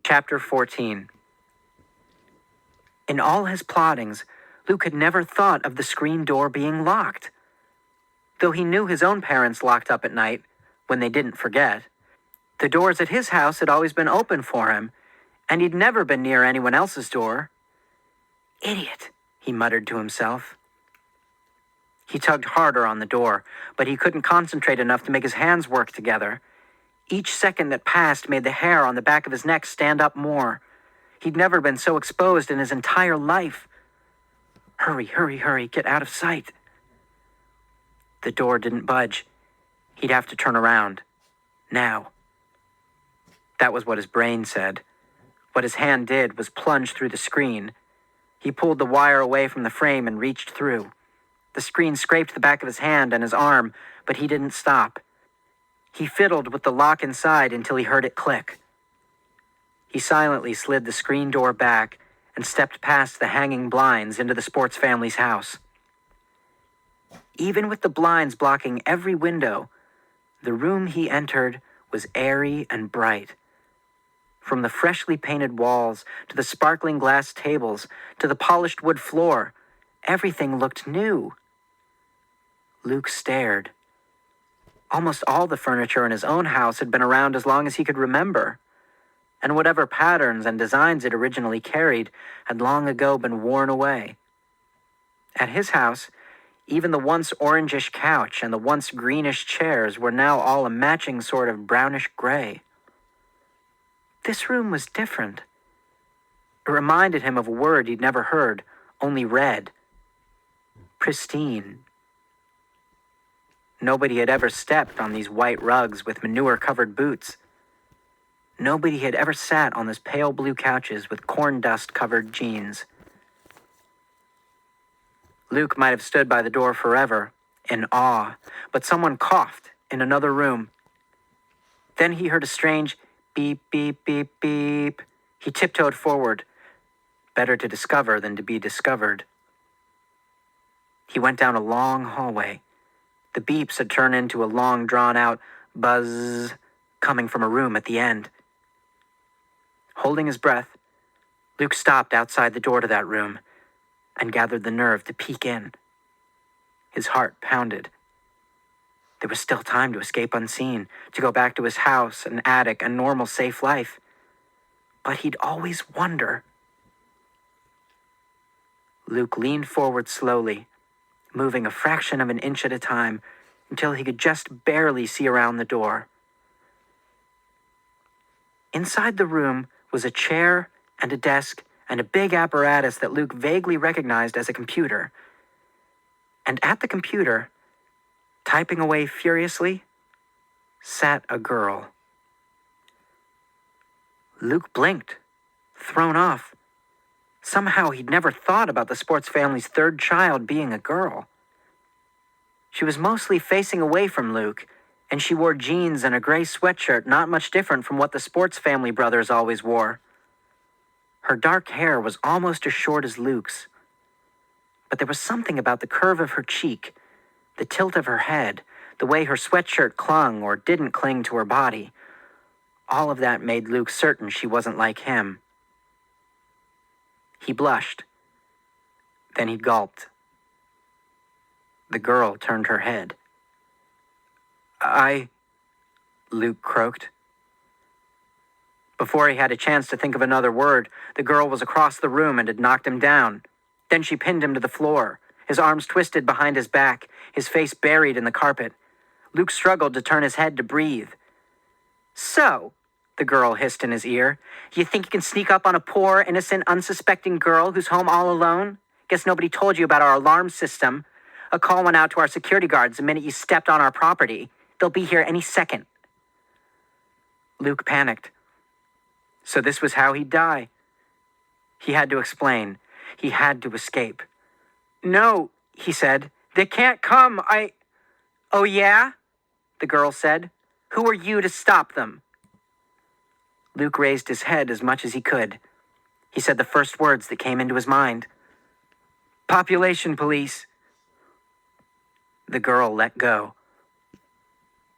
Chapter 14. In all his plottings, Luke had never thought of the screen door being locked. Though he knew his own parents locked up at night, when they didn't forget, the doors at his house had always been open for him, and he'd never been near anyone else's door. Idiot, he muttered to himself. He tugged harder on the door, but he couldn't concentrate enough to make his hands work together. Each second that passed made the hair on the back of his neck stand up more. He'd never been so exposed in his entire life. Hurry, hurry, hurry, get out of sight. The door didn't budge. He'd have to turn around. Now. That was what his brain said. What his hand did was plunge through the screen. He pulled the wire away from the frame and reached through. The screen scraped the back of his hand and his arm, but he didn't stop. He fiddled with the lock inside until he heard it click. He silently slid the screen door back and stepped past the hanging blinds into the sports family's house. Even with the blinds blocking every window, the room he entered was airy and bright. From the freshly painted walls to the sparkling glass tables to the polished wood floor, everything looked new. Luke stared. Almost all the furniture in his own house had been around as long as he could remember, and whatever patterns and designs it originally carried had long ago been worn away. At his house, even the once orangish couch and the once greenish chairs were now all a matching sort of brownish gray. This room was different. It reminded him of a word he'd never heard, only read. Pristine. Nobody had ever stepped on these white rugs with manure-covered boots. Nobody had ever sat on those pale blue couches with corn dust-covered jeans. Luke might have stood by the door forever, in awe, but someone coughed in another room. Then he heard a strange beep, beep, beep, beep. He tiptoed forward. Better to discover than to be discovered. He went down a long hallway. The beeps had turned into a long, drawn-out buzz coming from a room at the end. Holding his breath, Luke stopped outside the door to that room and gathered the nerve to peek in. His heart pounded. There was still time to escape unseen, to go back to his house, an attic, a normal, safe life. But he'd always wonder. Luke leaned forward slowly, moving a fraction of an inch at a time until he could just barely see around the door. Inside the room was a chair and a desk and a big apparatus that Luke vaguely recognized as a computer. And at the computer, typing away furiously, sat a girl. Luke blinked, thrown off. Somehow he'd never thought about the sports family's third child being a girl. She was mostly facing away from Luke, and she wore jeans and a gray sweatshirt not much different from what the sports family brothers always wore. Her dark hair was almost as short as Luke's. But there was something about the curve of her cheek, the tilt of her head, the way her sweatshirt clung or didn't cling to her body. All of that made Luke certain she wasn't like him. He blushed. Then he gulped. The girl turned her head. Luke croaked. Before he had a chance to think of another word, the girl was across the room and had knocked him down. Then she pinned him to the floor, his arms twisted behind his back, his face buried in the carpet. Luke struggled to turn his head to breathe. "So," the girl hissed in his ear, "you think you can sneak up on a poor, innocent, unsuspecting girl who's home all alone? Guess nobody told you about our alarm system. A call went out to our security guards the minute you stepped on our property. They'll be here any second." Luke panicked. So this was how he'd die. He had to explain. He had to escape. "No," he said. "They can't come. "Oh, yeah?" the girl said. "Who are you to stop them?" Luke raised his head as much as he could. He said the first words that came into his mind. "Population police." The girl let go.